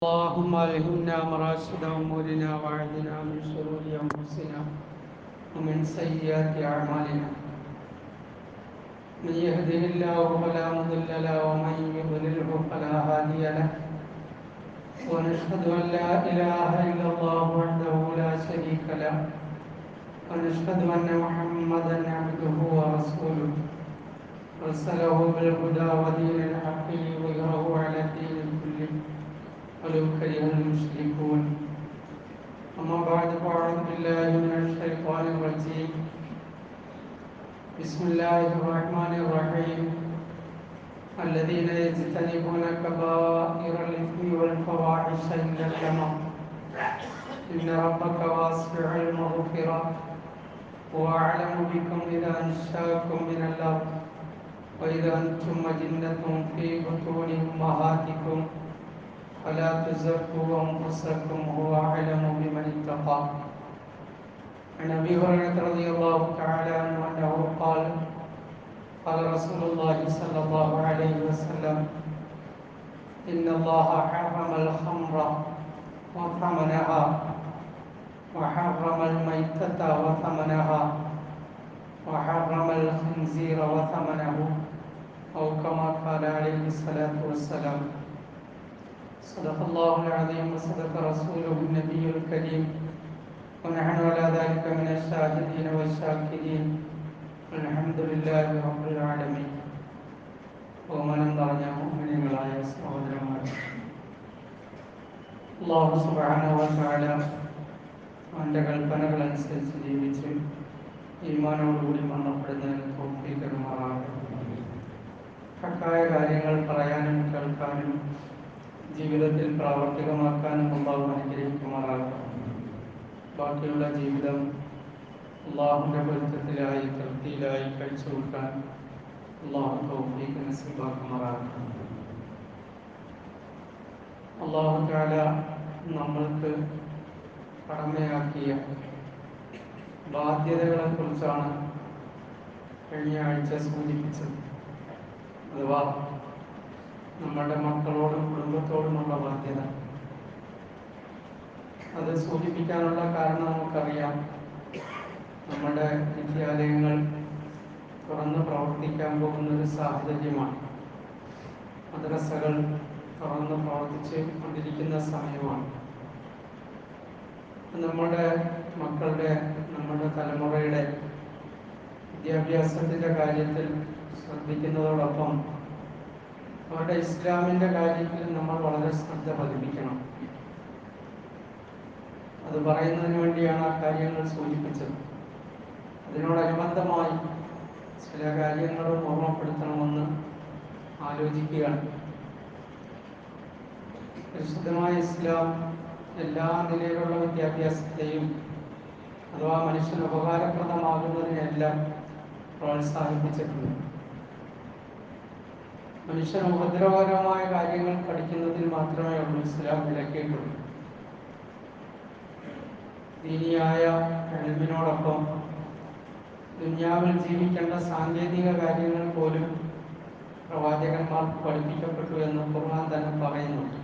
اللهم ألهمنا مراشد أمورنا وأعذنا من شرور أنفسنا ومن سيئات أعمالنا. من يهده الله فلا مضل له ومن يضلله فلا هادي له. ونشهد أن لا إله إلا الله وحده لا شريك له، ونشهد أن محمدا عبده ورسوله أرسله بالهدى ودين الحق ليظهره على الدين كله ولو كره المشركون. أما بعد فأعوذ بالله من الشيطان الرجيم. بسم الله الرحمن الرحيم. الذين يجتنبون كبائر الإثم والفواحش إلا اللمم إن ربك واسع المغفرة هو أعلم بكم إذا أنشأكم من الأرض وإذا أنتم أجنة في بطون أمهاتكم فلا تزكوا أنفسكم هو أعلم بمن اتقى. عن أبي هريرة رضي الله تعالى عنه أنه قال قال رسول الله صلى الله عليه وسلم إن الله حرم الخمر وثمنها وحرم الميتة وثمنها وحرم الخنزير وثمنه أو كما قال عليه الصلاة والسلام. صدق الله العظيم وصدق رسوله النبي الكريم ونحن على ذلك من الشاهدين والشاكرين الحمد لله رب العالمين. ബഹുമാനം നിറഞ്ഞ മുഅ്മിനീങ്ങളായ സഹോദരന്മാരെ, അല്ലാഹു സുബ്ഹാനഹു വ തആല അവൻ്റെ കൽപ്പനകൾ അനുസരിച്ച് ജീവിച്ച് ഈമാനോടുകൂടി മരണപ്പെടുന്നതിന് തൗഫീഖ് തരുമാറാകട്ടെ. ഹക്കായ കാര്യങ്ങൾ പറയാനും കേൾക്കാനും ജീവിതത്തിൽ പ്രാവർത്തികമാക്കാനും അല്ലാഹു അനുഗ്രഹിക്കുമാറാകട്ടെ. ബാക്കിയുള്ള ജീവിതം അല്ലാഹുവിൻ്റെ പൊരുത്തത്തിലായി തൃപ്തിയിലായി കഴിച്ചു കൊടുക്കാൻ അല്ലാഹു തൗഫീഖ് നസീബാക്കുമാറാകട്ടെ. അല്ലാഹു തആല നമ്മൾക്ക് കടമയാക്കിയ ബാധ്യതകളെക്കുറിച്ചാണ് കഴിഞ്ഞ ആഴ്ച സൂചിപ്പിച്ചത്. അഥവാ നമ്മുടെ മക്കളോടും കുടുംബത്തോടുമുള്ള ബാധ്യത. അത് സൂചിപ്പിക്കാനുള്ള കാരണം നമുക്കറിയാം. നമ്മുടെ വിദ്യാലയങ്ങൾ തുറന്ന് പ്രവർത്തിക്കാൻ പോകുന്നൊരു സാഹചര്യമാണ്. മദ്രസകൾ തുറന്ന് പ്രവർത്തിച്ച് കൊണ്ടിരിക്കുന്ന സമയമാണ്. നമ്മുടെ മക്കളുടെ, നമ്മുടെ തലമുറയുടെ വിദ്യാഭ്യാസത്തിൻ്റെ കാര്യത്തിൽ ശ്രദ്ധിക്കുന്നതോടൊപ്പം അവരുടെ ഇസ്ലാമിൻ്റെ കാര്യത്തിൽ നമ്മൾ വളരെ ശ്രദ്ധ പതിപ്പിക്കണം. അത് പറയുന്നതിന് വേണ്ടിയാണ് ആ കാര്യങ്ങൾ സൂചിപ്പിച്ചത്. അതിനോടനുബന്ധമായി ചില കാര്യങ്ങളും ഓർമ്മപ്പെടുത്തണമെന്ന് ആലോചിക്കുകയാണ്. പരിശുദ്ധമായ ഇസ്ലാം എല്ലാ നിലയിലുള്ള വിദ്യാഭ്യാസത്തെയും അഥവാ മനുഷ്യന് ഉപകാരപ്രദമാകുന്നതിനെല്ലാം പ്രോത്സാഹിപ്പിച്ചിട്ടുണ്ട്. മനുഷ്യന് ഉപദ്രവകരമായ കാര്യങ്ങൾ പഠിക്കുന്നതിൽ മാത്രമേ ഉള്ളൂ ഇസ്ലാം വിലക്കിയിട്ടുള്ളൂ. ദീനിയായ കഴിവിനോടൊപ്പം ദുനിയാവിൽ ജീവിക്കേണ്ട സാങ്കേതിക കാര്യങ്ങൾ പോലും പ്രവാചകന്മാർക്ക് പഠിപ്പിക്കപ്പെട്ടു എന്ന് ഖുർആൻ തന്നെ പറയുന്നുണ്ട്.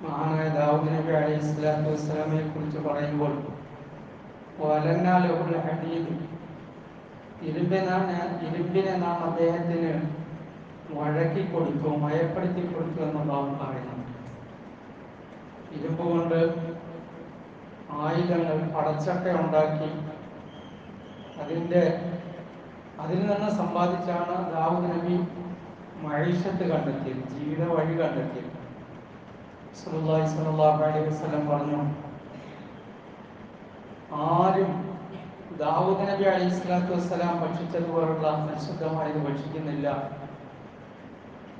മഹാനായ ദാവൂദ് നബി അലൈഹി സ്വലാത്തു വസ്സലാമയെ കുറിച്ച് പറയുമ്പോൾ വലന്നാ ലഹുൽ ഹദീദ്, ഇരുമ്പിനെ നാം അദ്ദേഹത്തിന് വഴക്കി കൊടുത്തു, മയപ്പെടുത്തി കൊടുത്തു എന്നുള്ളതാണ് പറയുന്നത്. ഇരുമ്പ് കൊണ്ട് ആയുധങ്ങൾ, പടച്ചട്ട ഉണ്ടാക്കി അതിൽ നിന്ന് സമ്പാദിച്ചാണ് ദാവൂദ് നബി മഈശത്ത് കണ്ടെത്തിയത്, ജീവിത വഴി കണ്ടെത്തിയത്. റസൂലുള്ളാഹി സ്വല്ലല്ലാഹു അലൈഹി വസല്ലം പറഞ്ഞു, ആരും ദാവൂദ് നബി അലൈഹി സ്വലാത്തു വസ്സലാം ഭക്ഷിച്ചതുപോലുള്ള പരിശുദ്ധമായത് ഭക്ഷിക്കുന്നില്ല.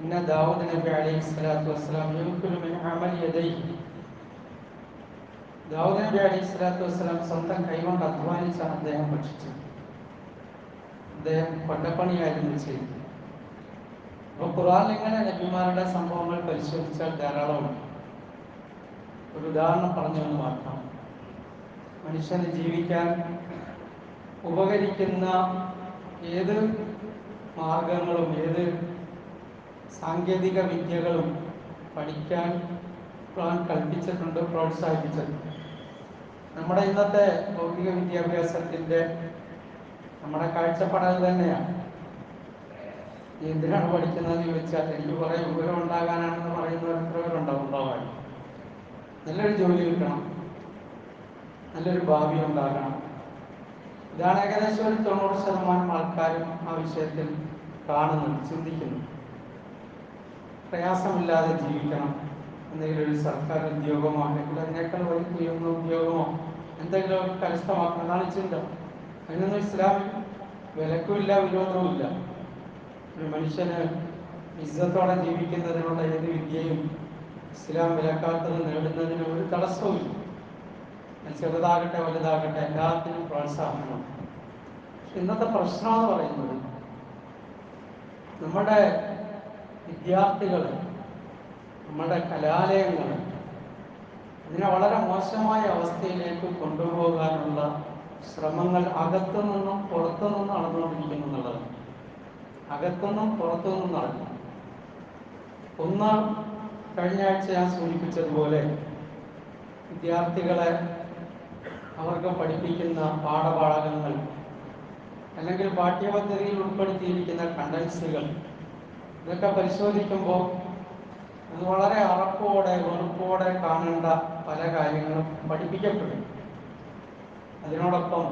ഇന്ന ദാവൂദ് നബി അലൈഹി സ്വലാത്തു വസ്സലാം യഅ്കുലു മിൻ അമലി യദൈഹി, ദാവൂദ് നബി അലൈഹി സ്വലാത്തു വസ്സലാം സ്വന്തം കൈകൊണ്ട് അധ്വാനിച്ചാണ് അദ്ദേഹം ഭക്ഷിച്ചത്. അദ്ദേഹം കൊണ്ടപ്പണിയായിരുന്നു ചെയ്തത്. അപ്പോൾ ഖുർആനിൽ ഇങ്ങനെ നബിമാരുടെ സംഭവങ്ങൾ പരിശോധിച്ചാൽ ധാരാളമുണ്ട്. ഒരു ഉദാഹരണം പറഞ്ഞു എന്ന് മാത്രം. മനുഷ്യന് ജീവിക്കാൻ ഉപകരിക്കുന്ന ഏത് മാർഗങ്ങളും ഏത് സാങ്കേതിക വിദ്യകളും പഠിക്കാൻ ഖുർആൻ കൽപ്പിച്ചിട്ടുണ്ട്, പ്രോത്സാഹിപ്പിച്ചിട്ടുണ്ട്. നമ്മുടെ ഇന്നത്തെ ഭൗതിക വിദ്യാഭ്യാസത്തിൻ്റെ നമ്മുടെ കാഴ്ചപ്പാട് തന്നെയാണ്. എന്തിനാണ് പഠിക്കുന്നതെന്ന് ചോദിച്ചാൽ എനിക്ക് കുറേ വിവരം ഉണ്ടാകാനാണെന്ന് പറയുന്നവർ എത്ര പേരുണ്ടാവും. നല്ലൊരു ജോലി കിട്ടണം, നല്ലൊരു ഭാവി ഉണ്ടാകണം. ഇതാണ് ഏകദേശം ഒരു 90% ആൾക്കാരും ആ വിഷയത്തിൽ കാണുന്നത്, ചിന്തിക്കുന്നു. പ്രയാസമില്ലാതെ ജീവിക്കണം, എന്തെങ്കിലും ഒരു സർക്കാർ ഉദ്യോഗമോ അല്ലെങ്കിൽ അതിനേക്കാൾ വലിയ ഉയർന്ന ഉദ്യോഗമോ എന്തെങ്കിലും കരസ്ഥമാക്കണം, എന്നാണ് ചിന്ത. അതിനൊന്നും ഇസ്ലാമിൽ വിലക്കുമില്ല, വിരോധവുമില്ല. ഒരു മനുഷ്യന് ഇസ്സത്തോടെ ജീവിക്കുന്നതിനുള്ള ഏത് വിദ്യയും ഇസ്ലാം വിലക്കാത്തത് നേടുന്നതിന് ഒരു തടസ്സവും. ചെറുതാകട്ടെ വലുതാകട്ടെ എല്ലാത്തിനും പ്രോത്സാഹനം. ഇന്നത്തെ പ്രശ്നം എന്ന് പറയുന്നത് നമ്മുടെ വിദ്യാർത്ഥികൾ, നമ്മുടെ കലാലയങ്ങൾ ഇതിനെ വളരെ മോശമായ അവസ്ഥയിലേക്ക് കൊണ്ടുപോകാനുള്ള ശ്രമങ്ങൾ അകത്തു നിന്നും പുറത്തു നിന്നും നടന്നുകൊണ്ടിരിക്കുന്നു എന്നുള്ളത്. അകത്തുനിന്നും പുറത്തു നിന്നും നടന്നു. ഒന്ന്, കഴിഞ്ഞ ആഴ്ച ഞാൻ സൂചിപ്പിച്ചതുപോലെ വിദ്യാർത്ഥികളെ അവർക്ക് പഠിപ്പിക്കുന്ന പാഠഭാഗങ്ങൾ അല്ലെങ്കിൽ പാഠ്യപദ്ധതിയിൽ ഉൾപ്പെടുത്തിയിരിക്കുന്ന കണ്ടൻസുകൾ ഇതൊക്കെ പരിശോധിക്കുമ്പോൾ അത് വളരെ അറപ്പോടെ വെറുപ്പോടെ കാണേണ്ട പല കാര്യങ്ങളും പഠിപ്പിക്കപ്പെടും. അതിനോടൊപ്പം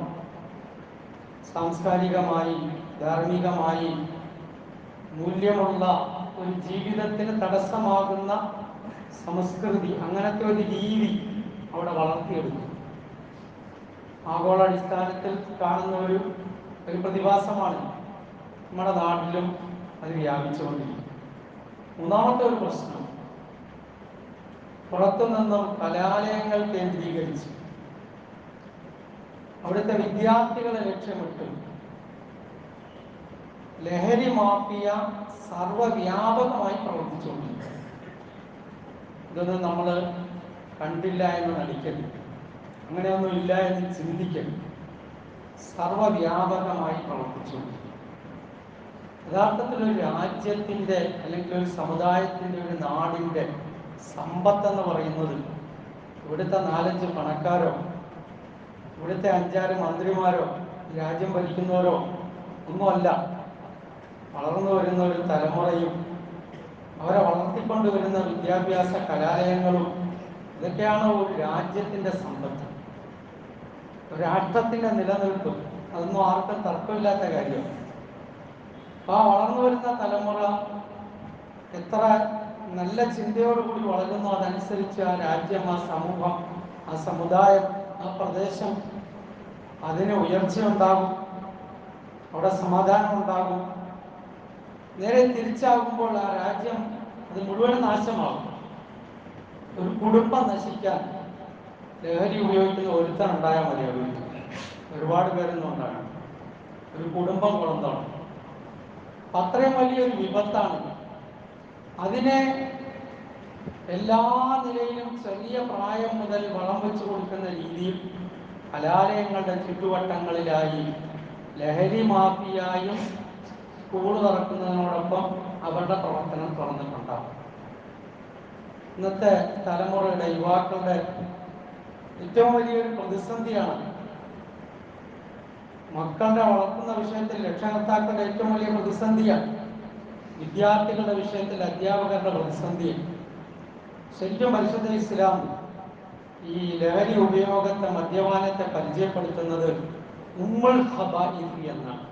സാംസ്കാരികമായി ധാർമ്മികമായി മൂല്യമുള്ള ഒരു ജീവിതത്തിന് തടസ്സമാകുന്ന സംസ്കൃതി, അങ്ങനത്തെ ഒരു രീതി അവിടെ വളർത്തിയെടുക്കും. ആഗോളാടിസ്ഥാനത്തിൽ കാണുന്ന ഒരു പ്രതിഭാസമാണ് നമ്മുടെ നാട്ടിലും അത് വ്യാപിച്ചുകൊണ്ടിരിക്കും. മൂന്നാമത്തെ ഒരു പ്രശ്നം, പുറത്തുനിന്നും കലാലയങ്ങൾ കേന്ദ്രീകരിച്ച് അവിടുത്തെ വിദ്യാർത്ഥികളെ ലക്ഷ്യമിട്ട് ലഹരി മാഫിയ സർവ്വവ്യാപകമായി പ്രവർത്തിച്ചുകൊണ്ടിരിക്കും. ഇതൊന്നും നമ്മൾ കണ്ടില്ല എന്ന് നടിക്കരുത്, അങ്ങനെയൊന്നും ഇല്ല എന്ന് ചിന്തിക്കരുത്. സർവ്വവ്യാപകമായി പ്രവർത്തിച്ചുകൊണ്ടിരിക്കും. യഥാർത്ഥത്തിൽ ഒരു രാജ്യത്തിൻ്റെ അല്ലെങ്കിൽ ഒരു സമുദായത്തിൻ്റെ, ഒരു നാടിൻ്റെ സമ്പത്തെന്ന് പറയുന്നത് ഇവിടുത്തെ 4-5 പണക്കാരോ ഇവിടുത്തെ 5-6 മന്ത്രിമാരോ രാജ്യം ഭരിക്കുന്നവരോ ഒന്നുമല്ല. വളർന്നു വരുന്ന ഒരു തലമുറയും അവരെ വളർത്തിക്കൊണ്ടുവരുന്ന വിദ്യാഭ്യാസ കലാലയങ്ങളും ഇതൊക്കെയാണ് ഒരു രാജ്യത്തിൻ്റെ സമ്പത്ത്, ഒരു രാഷ്ട്രത്തിൻ്റെ നിലനിൽപ്പ്. അതൊന്നും ആർക്കും തർക്കമില്ലാത്ത കാര്യമാണ്. ആ വളർന്നു വരുന്ന തലമുറ എത്ര നല്ല ചിന്തയോടുകൂടി വളരുന്നു, അതനുസരിച്ച് ആ രാജ്യം, ആ സമൂഹം, ആ സമുദായം, ആ പ്രദേശം അതിന് ഉയർച്ചയുണ്ടാകും, അവിടെ സമാധാനം ഉണ്ടാകും. നേരെ തിരിച്ചാകുമ്പോൾ ആ രാജ്യം അത് മുഴുവൻ നാശമാകും. ഒരു കുടുംബം നശിക്കാൻ ലഹരി ഉപയോഗിക്കുന്ന ഒരുത്തൻ ഉണ്ടായാൽ മതിയാകും. ഒരുപാട് പേരൊന്നും ഉണ്ടാകും, ഒരു കുടുംബം കുളന്താണ്. അത്രയും വലിയൊരു വിപത്താണ്. അതിനെ എല്ലാ നിലയിലും ചെറിയ പ്രായം മുതൽ വളം വെച്ചു കൊടുക്കുന്ന രീതിയിൽ കലാലയങ്ങളുടെ ചുറ്റുവട്ടങ്ങളിലായി ലഹരി മാഫിയായും സ്കൂൾ തുറക്കുന്നതിനോടൊപ്പം അവരുടെ പ്രവർത്തനം തുറന്നിട്ടുണ്ടാകും. ഇന്നത്തെ തലമുറയുടെ, യുവാക്കളുടെ ഏറ്റവും വലിയൊരു പ്രതിസന്ധിയാണ്. മക്കളുടെ വളർത്തുന്ന വിഷയത്തിൽ രക്ഷകർത്താക്കളുടെ ഏറ്റവും വലിയ പ്രതിസന്ധിയാണ്. വിദ്യാർത്ഥികളുടെ വിഷയത്തിൽ അധ്യാപകരുടെ പ്രതിസന്ധിയാണ്. ശരിക്കും പരിശുദ്ധ ഇസ്ലാം ഈ ലഹരി ഉപയോഗത്തെ, മദ്യപാനത്തെ പരിചയപ്പെടുത്തുന്നത് ഉമ്മുൽ ഖബാഇസ് എന്നാണ്.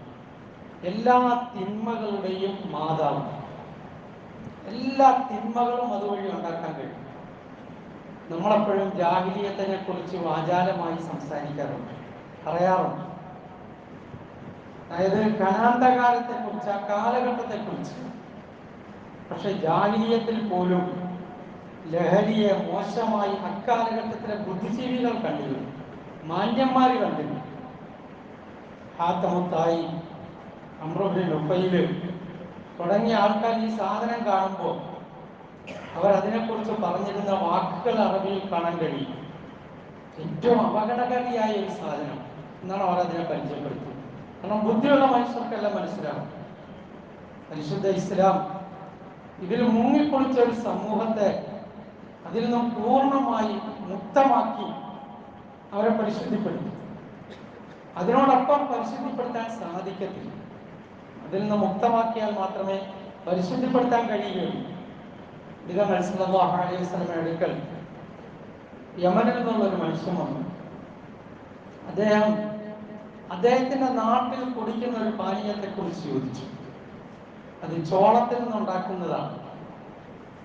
എല്ലാ തിന്മകളുടെയും മാതാവ്. എല്ലാ തിന്മകളും അതുവഴി ഉണ്ടാക്കാൻ കഴിയും. നമ്മളെപ്പോഴും ജാഹിലിയത്തിനെ കുറിച്ച് വാചാലമായി സംസാരിക്കാറുണ്ട്, പറയാറുണ്ട്. അതായത് കനാന്തകാലത്തെ കുറിച്ച്, ആ കാലഘട്ടത്തെ കുറിച്ച്. പക്ഷെ ജാഹിലിയത്തിൽ പോലും ലഹരിയെ മോശമായി അക്കാലഘട്ടത്തിലെ ബുദ്ധിജീവികൾ കണ്ടിരുന്നു, മാന്യന്മാർ കണ്ടിരുന്നു. ഹാത്തമുത്തായി, അംറു ഇബ്നു നുഫൈൽ തുടങ്ങിയ ആൾക്കാർ ഈ സാധനം കാണുമ്പോൾ അവരതിനെക്കുറിച്ച് പറഞ്ഞിരുന്ന വാക്കുകൾ അറബിയിൽ കാണാൻ കഴിയും. ഏറ്റവും അപകടകാരിയായ ഒരു സാധനം എന്നാണ് അവർ അതിനെ പരിചയപ്പെടുത്തുന്നത്. കാരണം ബുദ്ധിയുള്ള മനുഷ്യർക്കെല്ലാം മനസ്സിലാവും. പരിശുദ്ധ ഇസ്ലാം ഇതിൽ മുങ്ങിപ്പൊളിച്ച ഒരു സമൂഹത്തെ അതിൽ നിന്നും പൂർണ്ണമായി മുക്തമാക്കി അവരെ പരിശുദ്ധിപ്പെടുത്തി. അതിനോടൊപ്പം പരിശുദ്ധിപ്പെടുത്താൻ സാധിക്കത്തില്ല. അതിൽ നിന്ന് മുക്തമാക്കിയാൽ മാത്രമേ പരിശുദ്ധിപ്പെടുത്താൻ കഴിയുകയുള്ളൂ. നബി സല്ലല്ലാഹു അലൈഹി വസല്ലമയുടെ അടുക്കൽ യമനിൽ നിന്നുള്ളൊരു മനുഷ്യൻ വന്നു. അദ്ദേഹത്തിന്റെ നാട്ടിൽ കുടിക്കുന്ന ഒരു പാനീയത്തെ കുറിച്ച് ചോദിച്ചു. അത് ചോളത്തിൽ നിന്നുണ്ടാക്കുന്നതാണ്.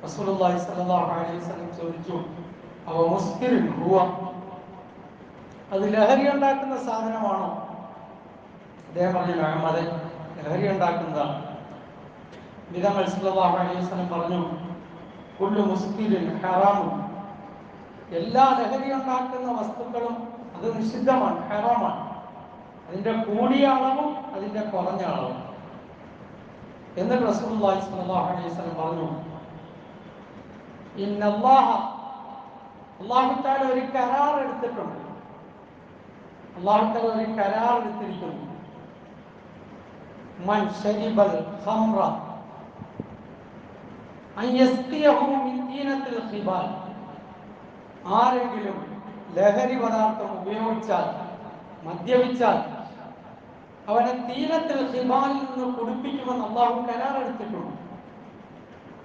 റസൂലുള്ളാഹി സ്വല്ലല്ലാഹു അലൈഹി വസല്ലം ചോദിച്ചു, അവ മുസ്കിറിൻ ഹുവ, അത് ലഹരി ഉണ്ടാക്കുന്ന സാധനമാണോ? അദ്ദേഹം പറഞ്ഞു, അതെ, ലഹരി ഉണ്ടാക്കുന്നതാണ്. നബി സല്ലല്ലാഹു അലൈഹി വസല്ലം പറഞ്ഞു, കുല്ലു മുസ്കിറിൻ ഹറാമുൻ, എല്ലാ ലഹരി ഉണ്ടാക്കുന്ന വസ്തുക്കളും അത് നിഷിദ്ധമാണ്, ഹറാമാണ്. അതിന്റെ കൂടിയ അളവും അതിന്റെ കുറഞ്ഞ അളവും. എന്നിട്ട് റസൂലുള്ളാഹി സ്വല്ലല്ലാഹു അലൈഹി വസല്ലം പറഞ്ഞു, അല്ലാഹു തആല ഒരു കരാർ എടുത്തിട്ടുണ്ട്. അല്ലാഹു തആല ഒരു കരാർ എടുത്തിരിക്കുന്നു. മൻ ശരിബൽ ഖംറ അൻ യസ്ഖിയഹു മിൻ ദീനത്തിൽ ഖിബാൽ, ആരെങ്കിലും ലഹരി പദാർത്ഥം ഉപയോഗിച്ചാൽ, മദ്യപിച്ചാൽ, അവനെ തീനത്തിൽ ഖിബാലിൽ നിന്ന് കുടിപ്പിക്കുമെന്ന് അല്ലാഹു കരാർ എടുത്തിട്ടുണ്ട്.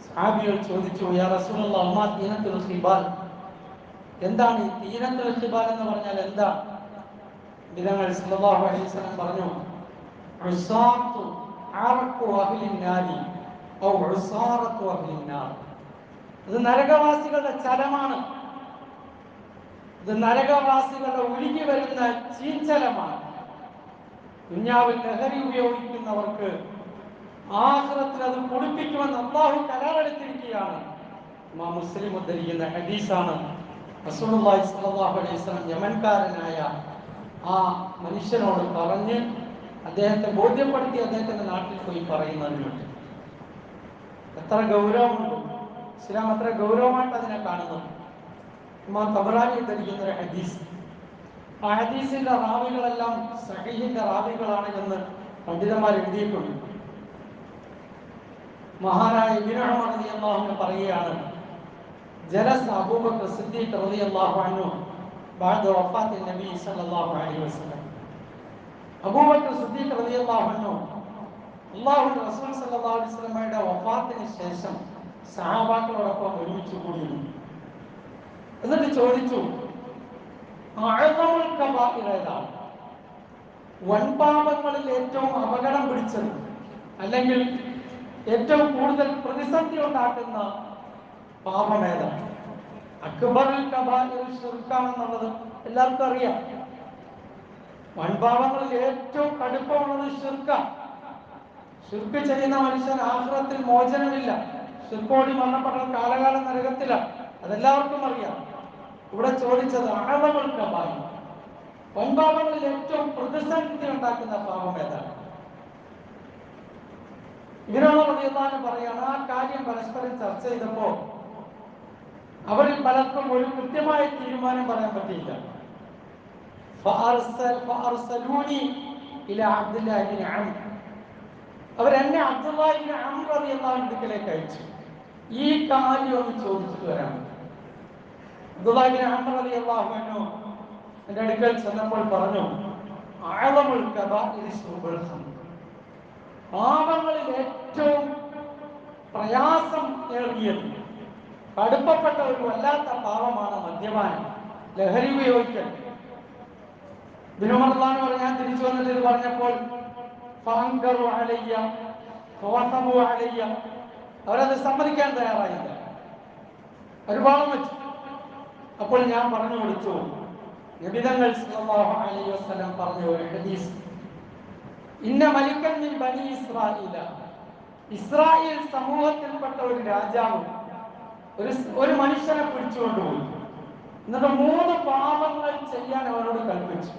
സഹാബികൾ ചോദിച്ചു, യാ റസൂലല്ലാഹ്, അമ്മാ തീനത്തുൽ ഖിബാൽ, എന്താണ് ഈ തീനത്തുൽ ഖിബാൽ എന്ന് പറഞ്ഞാൽ എന്താ? നബി സല്ലല്ലാഹു അലൈഹി വസല്ലം പറഞ്ഞു, ഉസാത്തു അറഖു അഹ്ലിൻ നാരി ഔ ഉസാറത്തു അഹ്ലിൻ നാർ, ഇത് നരകവാസികളുടെ ചലമാണ്. ഇത് നരകവാസികളുടെ ഒഴുകി വരുന്ന ചീഞ്ചലമാണ്. ദുനിയാവിൽ ലഹരി ഉപയോഗിക്കുന്നവർക്ക് ആഖിറത്തിൽ അത് കുടിപ്പിക്കുമെന്ന് അല്ലാഹു കരാറെടുത്തിരിക്കുകയാണ്. ഇമാം മുസ്ലിം ഉദ്ധരിക്കുന്ന ഹദീസാണ്. റസൂലുള്ളാഹി സ്വല്ലല്ലാഹു അലൈഹി വസല്ലം യമൻകാരനായ ആ മനുഷ്യനോട് പറഞ്ഞ് അദ്ദേഹത്തെ ബോധ്യപ്പെടുത്തി അദ്ദേഹത്തിന്റെ നാട്ടിൽ പോയി പറയുന്നതിന് വേണ്ടി. എത്ര ഗൗരവമുണ്ട്! ഇസ്ലാം എത്ര ഗൗരവമായിട്ട് അതിനെ കാണുന്നു. ഇമാം തബറാനി ഉദ്ധരിക്കുന്ന ഒരു ഹദീസ്, ആ ഹദീസിന്റെ റാവികളെല്ലാം സഹീഹിന്റെ റാവികളാണ് എന്ന് പണ്ഡിതന്മാർ എഴുതിയിട്ടുണ്ട്. മഹാനായ ഇബ്നു ഉമർ റളിയല്ലാഹു അൻഹു പറയുകയാണ്, ജലസ അബൂബക്കർ സിദ്ദീഖ് റളിയല്ലാഹു അൻഹു ബഅദ വഫാത്തി നബി സല്ലല്ലാഹു അലൈഹി വസല്ലം. അബൂബക്കർ സിദ്ദീഖ് റളിയല്ലാഹു അൻഹു അല്ലാഹുവിന്റെ റസൂൽ സല്ലല്ലാഹു അലൈഹി വസല്ലമയുടെ വഫാത്തിന് ശേഷം സഹാബാക്കളോടൊപ്പം ഒരുമിച്ച് കൂടിയിരുന്നു. എന്നിട്ട് ചോദിച്ചു, അഅ്ളമുൽ കബാഇർ ഏതാണ്? വൻപാപങ്ങളിൽ ഏറ്റവും അപകടം പിടിച്ചത്, അല്ലെങ്കിൽ ഏറ്റവും കൂടുതൽ പ്രതിസന്ധി ഉണ്ടാക്കുന്ന പാപമേതാണ്? അക്ബറുൽ കബാഇർ ശിർക്കാണെന്നുള്ളത് എല്ലാവർക്കും അറിയാം. വൻപാപങ്ങളിൽ ഏറ്റവും കടുപ്പമുള്ളത് ശിർക്കാണ്. ശിർക്ക് ചെയ്യുന്ന മനുഷ്യൻ ആഖിറത്തിൽ മോചനമില്ല. ശിർക്കോടി മരണപ്പെട്ട കാലകാലം നരകത്തിലാണ്. അതെല്ലാവർക്കും അറിയാം. ഇവിടെ ചോദിച്ചത് അഅ്ളമുൽ കബാഇർ, വൻപാപങ്ങളിൽ ഏറ്റവും പ്രതിസന്ധി ഉണ്ടാക്കുന്ന പാപം ഏതാണ്? ഇബ്നു ഉമർ റളിയല്ലാഹു അൻഹു പറയാണ്, ആ കാര്യം പരസ്പരം ചർച്ച ചെയ്തപ്പോ അവരിൽ പലർക്കും ഒരു കൃത്യമായ തീരുമാനം പറയാൻ പറ്റിയില്ല. ഫഅർസലൂനി ഇലാ അബ്ദുല്ലാഹി ഇബ്നു അംർ, അവരെന്നെ അബ്ദുല്ലാഹി ഇബ്നു അംർ റളിയല്ലാഹു അൻഹു അടുക്കലേക്ക് അയച്ചു. ഈ കാര്യം ഒന്ന് ചോദിച്ചിട്ട് വരാൻ. അബ്ദുല്ലാഹി ഇബ്നു അംർ റളിയല്ലാഹു അൻഹു എൻ്റെ അടുക്കൽ ചെന്നപ്പോൾ പറഞ്ഞു, അഅ്ളമുൽ കബാഇർ ശുർബുൽ ഖംർ, പാപങ്ങളിൽ ഏറ്റവും പ്രയാസം ഏറിയത്, കടുപ്പപ്പെട്ട ഒരു വല്ലാത്ത പാപമാണ് മദ്യപാനം, ലഹരി ഉപയോഗിക്കൽ. ഇബ്നു ഉമർ റളിയല്ലാഹു അൻഹു ഞാൻ തിരിച്ചു വന്നിട്ട് ഇത് പറഞ്ഞപ്പോൾ ഫഅൻകറു അലയ്യ ഫവസബു അലയ്യ, അവരത് സമ്മതിക്കാൻ തയ്യാറായില്ല, ഒരുപാട് വെച്ചു. അപ്പോൾ ഞാൻ പറഞ്ഞു കൊടുത്തു, നബി തങ്ങൾ സല്ലല്ലാഹു അലൈഹി വസല്ലം പറഞ്ഞ ഒരു ഹദീസ്, ഇന്ന മലിക്കൻ മിൻ ബനി ഇസ്രായീല, ഇസ്രായേൽ സമൂഹത്തിൽപ്പെട്ട ഒരു രാജാവ് ഒരു മനുഷ്യനെ പിടിച്ചുകൊണ്ടുപോയി. എന്നിട്ട് 3 പാപങ്ങൾ ചെയ്യാൻ അവരോട് കൽപ്പിച്ചു.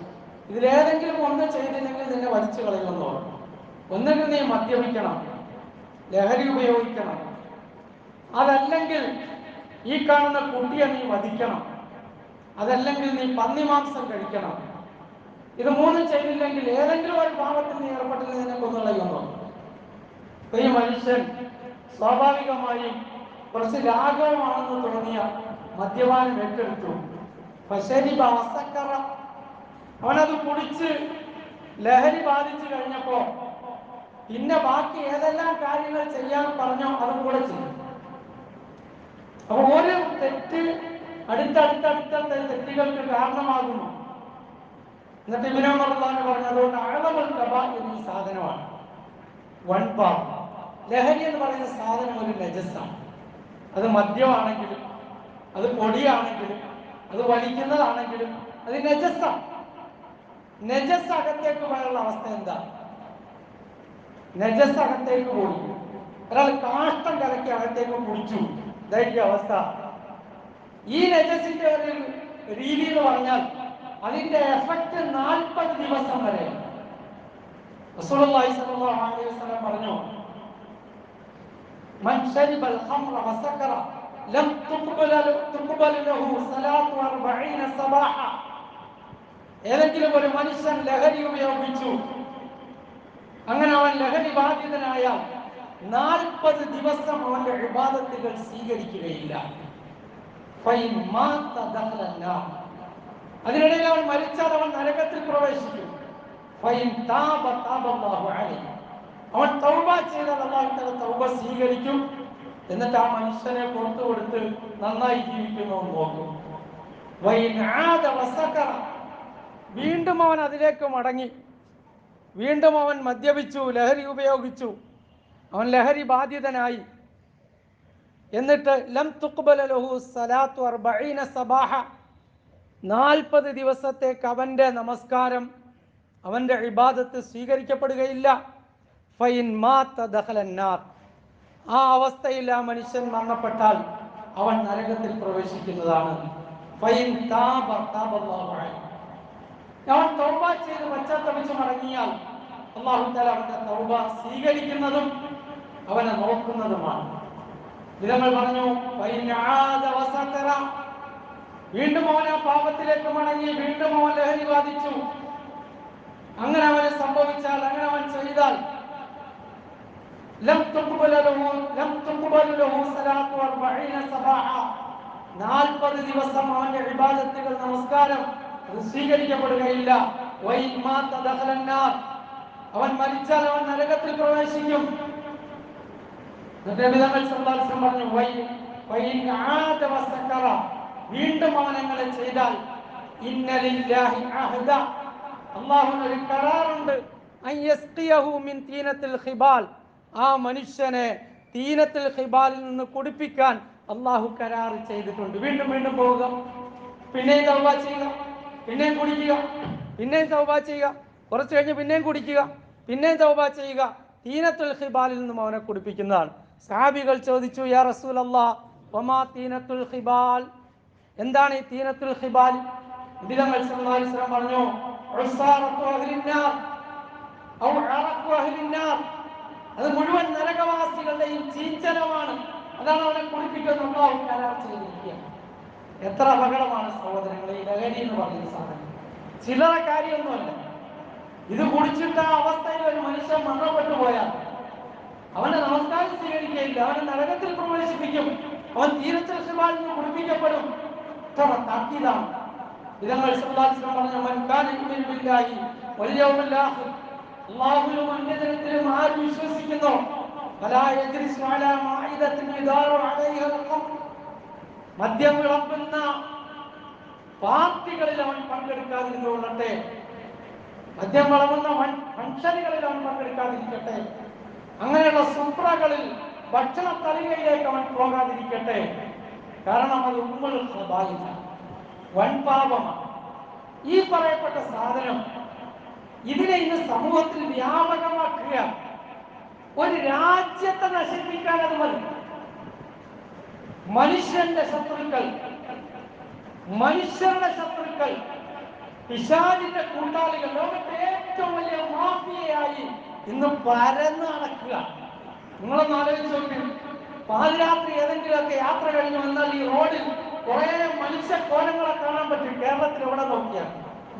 ഇതിലേതെങ്കിലും ഒന്ന് ചെയ്തില്ലെങ്കിൽ നിന്നെ വലിച്ചു കളയുമെന്ന് പറഞ്ഞു. ഒന്നുകിൽ നീ മദ്യപിക്കണം, ലഹരി ഉപയോഗിക്കണം, അതല്ലെങ്കിൽ ഈ കാണുന്ന കുട്ടിയെ നീ വധിക്കണം, അതല്ലെങ്കിൽ നീ പന്നിമാംസം കഴിക്കണം. ഇത് 3 ചെയ്തില്ലെങ്കിൽ ഏതെങ്കിലും ഒരു പാപത്തിൽ നീ ഏർപ്പെട്ടില്ല, നിന്നെ കൊന്നുകളയുമെന്ന്. ഈ മനുഷ്യൻ സ്വാഭാവികമായും കുറച്ച് ലാഘവമാണെന്ന് തോന്നിയ മദ്യപാനം ഏറ്റെടുത്തു. അവനത് കുടിച്ച് ലഹരി ബാധിച്ചു കഴിഞ്ഞപ്പോ പിന്നെ ബാക്കി ഏതെല്ലാം കാര്യങ്ങൾ ചെയ്യാൻ പറഞ്ഞോ അതും കൂടെ ചെയ്യും. അപ്പൊ ഓരോ തെറ്റ് അടുത്തടുത്തടുത്ത തെറ്റുകൾക്ക് കാരണമാകുന്നു. എന്നിട്ട് ഇബ്നു ഉമർ റളിയല്ലാഹു പറഞ്ഞതുകൊണ്ട് അഅ്ളമുൽ കബാഇർ ഈ സാധനമാണ്, വൻപാപം. ലഹരി എന്ന് പറയുന്ന സാധനം ഒരു നജസ്സാണ്. അത് മദ്യമാണെങ്കിലും അത് പൊടിയാണെങ്കിലും അത് വലിക്കുന്നതാണെങ്കിലും അത് നജസ്സാണ്. നജസ് അകത്തേക്ക് പോയുള്ള അവസ്ഥ എന്താ? നജസ് അകത്തേക്ക് പോയി ഒരാൾ കാഷ്ടം കലക്കി അകത്തേക്ക് കുടിച്ചു, ഇതായിരിക്കും അവസ്ഥ. ഈ നജസിന്റെ ഒരു രീതി എന്ന് പറഞ്ഞാൽ അതിന്റെ എഫക്റ്റ് 40 ദിവസം വരെ. റസൂലുള്ളാഹി സ്വല്ലല്ലാഹു അലൈഹി വസല്ലം പറഞ്ഞു, മൻ ശരിബൽ ഖംറ വസകറ ലം തുഖ്ബൽ ലഹു സലാത്തു 40 സബാഹ. ഏതെങ്കിലും ഒരു മനുഷ്യൻ ലഹരി ഉപയോഗിച്ചു, അങ്ങനെ അവൻ ലഹരി ബാധിതനായാൽ 40 ദിവസം അവന്റെ ഇബാദത്തുകൾ സ്വീകരിക്കുകയില്ല. അതിനിടയിൽ അവൻ മരിച്ചാൽ അവൻ നരകത്തിൽ പ്രവേശിക്കും. അവൻ തൗബ ചെയ്താൽ അല്ലാഹു തആല തൗബ സ്വീകരിക്കും. എന്നിട്ട് ആ മനുഷ്യനെ പുറത്തു കൊടുത്ത് നന്നായി ജീവിക്കുന്നു നോക്കും. വീണ്ടും അവൻ അതിലേക്ക് മടങ്ങി, വീണ്ടും അവൻ മദ്യപിച്ചു, ലഹരി ഉപയോഗിച്ചു, അവൻ ലഹരി ബാധിതനായി. എന്നിട്ട് ലം തുഖ്ബല ലഹു സലാത്തു 40 സബാഹ. 40 ദിവസത്തേക്ക് അവന്റെ നമസ്കാരം, അവന്റെ ഇബാദത്ത് സ്വീകരിക്കപ്പെടുകയില്ല. ഫൈൻ മാത ദഖലന്നാർ. ആ അവസ്ഥയിൽ ആ മനുഷ്യൻ മരണപ്പെട്ടാൽ അവൻ നരകത്തിൽ പ്രവേശിക്കുന്നതാണ്. ഫൈൻ താബ താബല്ലാഹു അലൈഹി. അവൻ തൗബ ചെയ്ത് പശ്ചാത്തപിച്ച് മടങ്ങിയാൽ അല്ലാഹു തആല അവന്റെ തൗബ സ്വീകരിക്കുന്നതും അവനെ നോക്കുന്നതുമാണ്. നമ്മൾ പറഞ്ഞു, വീണ്ടും അവൻ ആ പാപത്തിലേക്ക് മടങ്ങി, വീണ്ടും അവൻ ലഹരി ബാധിച്ചു. അങ്ങനെ അവന് സംഭവിച്ചാൽ, അങ്ങനെ അവൻ ചെയ്താൽ 40 ദിവസം അവന്റെ ഇബാദത്തുകൾ, നമസ്കാരം സ്വീകരിക്കപ്പെടുകയില്ല. അവൻ മരിച്ചാൽ അവൻ നരകത്തിൽ പ്രവേശിക്കും. വീണ്ടും അവൻ അങ്ങനെ ചെയ്താൽ അല്ലാഹുവിന് ഒരു കരാറുണ്ട്, ആ മനുഷ്യനെ തീനത്തുൽ ഖിബാലിൽ നിന്ന് കുടിപ്പിക്കാൻ അല്ലാഹു കരാർ ചെയ്തിട്ടുണ്ട്. വീണ്ടും വീണ്ടും പോവുക, പിന്നെയും തൗബ ചെയ്യുക, പിന്നെയും കുടിക്കുക, പിന്നെയും തൗബ ചെയ്യുക, കുറച്ച് കഴിഞ്ഞ് പിന്നെയും കുടിക്കുക, പിന്നെയും തൗബ ചെയ്യുക. തീനത്തുൽ ഖിബാലിൽ നിന്നും അവനെ കുടിപ്പിക്കുന്നതാണ്. സഹാബികൾ ചോദിച്ചു, യാ റസൂലല്ലാഹ് വമാ തീനത്തുൽ ഖിബാൽ, എന്താണ് ഈ തീനത്തുൽ ഖിബാൽ? നബി സല്ലല്ലാഹു അലൈഹി വസല്ലം പറഞ്ഞു, ഉസാറത്തു അഹ്ലിന്നാർ ഔ അറഖു അഹ്ലിന്നാർ. അത് മുഴുവൻ നരകവാസികളുടെയും ചീഞ്ചലമാണ്. അതാണ് അവനെ കുടിപ്പിക്കുന്നത്. അല്ലാഹു കരാർ ചെയ്തിരിക്കുക. എത്ര അപകടമാണ് സഹോദരങ്ങളെ ഈ ലഹരി എന്ന് പറയുന്ന സാധനം. ചില്ലറ കാര്യമൊന്നുമല്ല. ഇത് കുടിച്ചിട്ട് ആ അവസ്ഥയിൽ ഒരു മനുഷ്യൻ മരണപ്പെട്ടു പോയാൽ അവന്റെ നമസ്കാരം സ്വീകരിക്കുകയില്ല, അവനെ നരകത്തിൽ പ്രവേശിപ്പിക്കും, അവൻ തീരത്തുൽ ഖിബാലിൽ നിന്ന് കുടിപ്പിക്കപ്പെടും. ഇത്ര താക്കീതാണ്. ഇതങ്ങൾ പറഞ്ഞു, മൻ കാന യുമിനു ബില്ലാഹി വൽ യൗമിൽ ആഖിർ, അല്ലാഹുവിലും അന്ത്യദിനത്തിലും ആര് വിശ്വസിക്കുന്നോ, ഫലാ യജ്ലിസു അലാ മാഇദത്തിൻ യുദാറു അലൈഹാ അൽ-ഖംർ, മദ്യം വിളമ്പുന്ന പാർട്ടികളിൽ അവൻ പങ്കെടുക്കാതിരുന്നുകൊള്ളട്ടെ, മദ്യം വിളമ്പുന്ന ഫംഗ്ഷനുകളിൽ അവൻ പങ്കെടുക്കാതിരിക്കട്ടെ, അങ്ങനെയുള്ള സുപ്രകളിൽ ഭക്ഷണ തലികയിലേക്ക് അവൻ പോകാതിരിക്കട്ടെ. കാരണം അത് ഉമ്മുൽ ഖബായിഅ, വൻപാപമാണ്. ഈ പറയപ്പെട്ട സാധനം ഇതിനെ ഇന്ന് സമൂഹത്തിൽ വ്യാപകമാക്കുക, ഒരു രാജ്യത്തെ നശിപ്പിക്കാൻ അത് മതി. മനുഷ്യന്റെ ശത്രുക്കൾ, മനുഷ്യരുടെ ശത്രുക്കൾ, പിശാചിന്റെ കൂട്ടാളികൾ, ലോകത്തെ ഏറ്റവും വലിയ മാഫിയയായി ഇന്ന് പരന്ന് നടക്കുക. നിങ്ങളൊന്ന് ആലോചിച്ച് നോക്കി. പാതിരാത്രി ഏതെങ്കിലുമൊക്കെ യാത്ര കഴിഞ്ഞു വന്നാൽ ഈ റോഡിൽ കുറെ മനുഷ്യക്കോലങ്ങളെ കാണാൻ പറ്റും. കേരളത്തിൽ എവിടെ നോക്കിയാൽ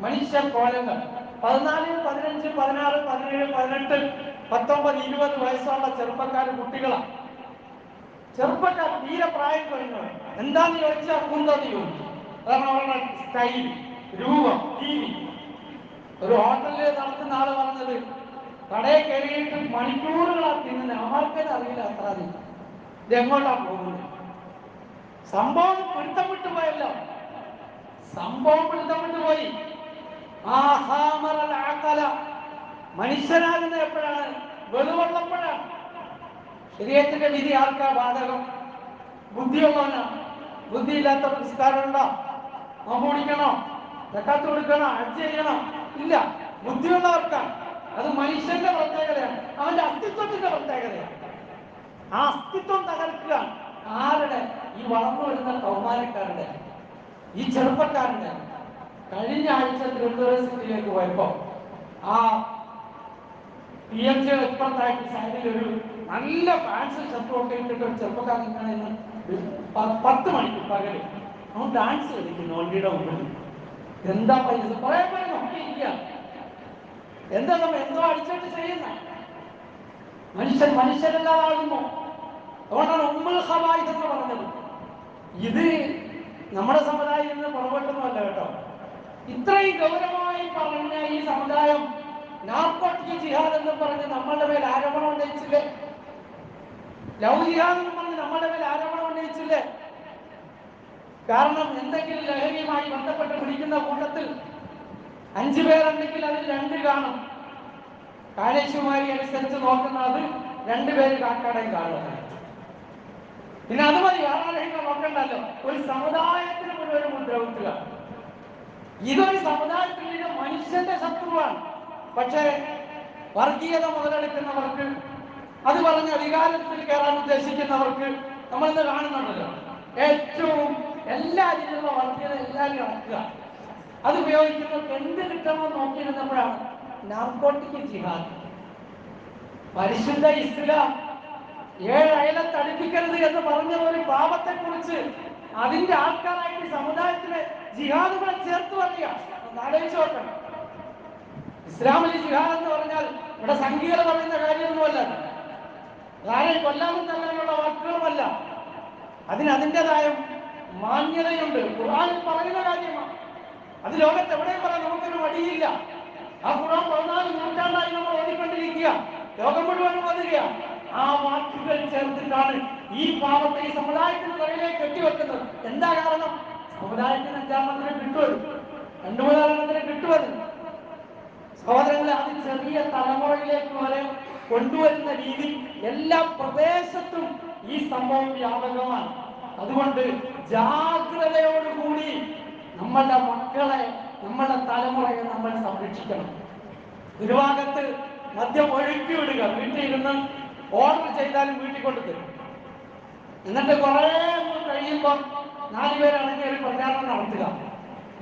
മനുഷ്യക്കോലങ്ങൾ. 14, 15, 16, 17, 18, 19, 20 വയസ്സുള്ള ചെറുപ്പക്കാർ, കുട്ടികളാണ്. ചെറുപ്പക്കാർ തീരെ പ്രായം കഴിഞ്ഞവർ. എന്താന്ന് ചോദിച്ചാൽ കുന്തോന്ന് ചോദിച്ചു. അതാണ് അവരുടെ സ്റ്റൈൽ, രൂപം, രീതി. ഒരു ഹോട്ടലിൽ നടത്തുന്ന ആള് പറഞ്ഞത്, കടയിൽ കയറിയിട്ട് മണിക്കൂറുകളാ തിന്നുന്നത്, അവർക്കത് അറിയില്ല അത്ര ഇതെങ്ങോട്ടാ പോകുന്നത്. സംഭവം പിടുത്തം വിട്ടുപോയല്ലോ, സംഭവം പിടുത്തം വിട്ടുപോയി. മനുഷ്യനാകുന്നത് എപ്പോഴാണ്? വെളുവെള്ളപ്പോഴാണ്. ശരീരത്തിന്റെ വിധി ആർക്കാ ബാധകം? ബുദ്ധിയുള്ളവനാ. ബുദ്ധിയില്ലാത്ത നിസ്കാരമുണ്ടോ? നോമ്പ് പിടിക്കണോ? സക്കാത്ത് കൊടുക്കണോ? ഹജ്ജ് ചെയ്യണോ? ഇല്ല. ബുദ്ധിയുള്ളവർക്കാണ്. അത് മനുഷ്യന്റെ പ്രത്യേകതയാണ്, അവന്റെ അസ്തിത്വത്തിന്റെ പ്രത്യേകതയാണ്. ആ അസ്തിത്വം തകർക്കുക ആരുടെ? ഈ വളർന്നു വരുന്ന കൗമാരക്കാരുടെ, ഈ ചെറുപ്പക്കാരുടെ. കഴിഞ്ഞ ആഴ്ച തിരുവനന്തപുരം സിറ്റിയിലേക്ക് പോയപ്പോ ആ PMJ ഇപ്പുറത്തായിട്ട് സൈഡിൽ ഒരു നല്ല ഫാൻസ് ഷർട്ടുമൊക്കെ ഇട്ടിട്ട് ഒരു ചെറുപ്പക്കാരൻ ഇങ്ങനെ 10 മണിക്ക് പകല് അവൻ ഡാൻസ് കളിക്കുന്നു വണ്ടിയുടെ മുമ്പിൽ. എന്താ പൈസ കുറെ പേര് നോക്കിയിരിക്കുക. എന്താ നമ്മൾ എന്തോ അടിച്ചിട്ട് ചെയ്യുന്ന മനുഷ്യരെല്ലാതാകുന്നു. അതുകൊണ്ടാണ് ഉമ്മുൽ ഖബായിസ് എന്ന് പറഞ്ഞത്. ഇത് നമ്മുടെ സമുദായത്തിൽ നിന്ന് പുറകോട്ടൊന്നുമല്ല കേട്ടോ. ഇത്രയും ഗൗരവമായി പറഞ്ഞ ഈ സമുദായം നാർക്കോട്ടിക് ജിഹാദ് എന്ന് പറഞ്ഞ് നമ്മളുടെ മേൽ ആരോപണം ഉന്നയിച്ചില്ലേ? ലവ് ജിഹാദ് എന്ന് പറഞ്ഞ് നമ്മളുടെ മേൽ ആരോപണം ഉന്നയിച്ചില്ലേ? കാരണം എന്തെങ്കിലും ലഹരിയുമായി ബന്ധപ്പെട്ട് പിടിക്കുന്ന കൂട്ടത്തിൽ 5 പേരുണ്ടെങ്കിൽ അതിൽ 2 കാണും. കാലേശുമാരി അനുസരിച്ച് നോക്കുന്ന അത് 2 പേര് കാക്കാടൻ കാണും. പിന്നെ അത് മതി, ആരാധന നോക്കണ്ടല്ലോ. ഒരു സമുദായത്തിന് മുഴുവൻ ഉപദ്രവിക്കുക. ഇതൊരു സമുദായത്തിലെ മനുഷ്യന്റെ ശത്രുവാണ്. പക്ഷേ വർഗീയത മുതലെടുക്കുന്നവർക്ക്, അത് പറഞ്ഞ് അധികാരത്തിൽ കയറാൻ ഉദ്ദേശിക്കുന്നവർക്ക് നമ്മളിന്ന് കാണുന്നുണ്ടല്ലോ, ഏറ്റവും എല്ലാ രീതിയിലുള്ള വർഗീയത എല്ലാവരും ഇറക്കുക. അത് ഉപയോഗിക്കുന്നവർക്ക് എന്ത് കിട്ടണമെന്ന് നോക്കിയിരുന്നപ്പോഴാണ് നാർക്കോട്ടിക് ജിഹാദ്. പരിശുദ്ധ ഇസ്ലാം 7 അയലത്ത് അടുപ്പിക്കരുത് എന്ന് പറഞ്ഞ ഒരു പാപത്തെ കുറിച്ച് അതിന്റെ ആൾക്കാരായിട്ട് സമുദായത്തിലെ ജിഹാദുകളെ ചേർത്ത് പറയുക. ആലോചിച്ച് നോക്കണം. ഇസ്ലാമിലെ ജിഹാദ് എന്ന് പറഞ്ഞാൽ ഇവിടെ സംഖ്യകൾ പറയുന്ന കാര്യമൊന്നുമല്ല, ആരെയും കൊല്ലാനും തല്ലാനുള്ള വാക്കുകളുമല്ല. അതിൻ്റെതായ മാന്യതയുണ്ട്. ഖുർആനിൽ പറയുന്ന കാര്യമാണ്. അത് ലോകത്ത് എവിടെയും പറയാൻ നമുക്കൊരു മടിയില്ല. ആ ഖുർആൻ 14 നൂറ്റാണ്ടായി നമ്മൾ ഓടിക്കൊണ്ടിരിക്കുക, ലോകം മുഴുവൻ ഓതുക. ആ വാക്കുകൾ ചേർത്തിട്ടാണ് ഈ പാവത്തെ ഈ സമുദായത്തിന് തലയിലേക്ക് കെട്ടിവെക്കുന്നത്. എന്താ കാരണം? സമുദായത്തിന് 5-ാമത്തിന് കിട്ടുമത്, 2-3 കിട്ടുമത്. സഹോദരങ്ങളെ, അത് ചെറിയ തലമുറയിലേക്ക് വരെ കൊണ്ടുവരുന്ന രീതി എല്ലാ പ്രദേശത്തും ഈ സംഭവം വ്യാപകമാണ്. അതുകൊണ്ട് ജാഗ്രതയോടുകൂടി നമ്മളുടെ മക്കളെ, നമ്മളുടെ തലമുറയെ നമ്മൾ സംരക്ഷിക്കണം. ഒരു ഭാഗത്ത് മദ്യം ഒഴുക്കി വിടുക, വീട്ടിലിരുന്ന് ഓർഡർ ചെയ്താലും വീട്ടിൽ കൊണ്ടുതരും. എന്നിട്ട് കുറെ കഴിയുമ്പോൾ 4 പേരടങ്ങിയ ഒരു പ്രചാരണം നടത്തുക,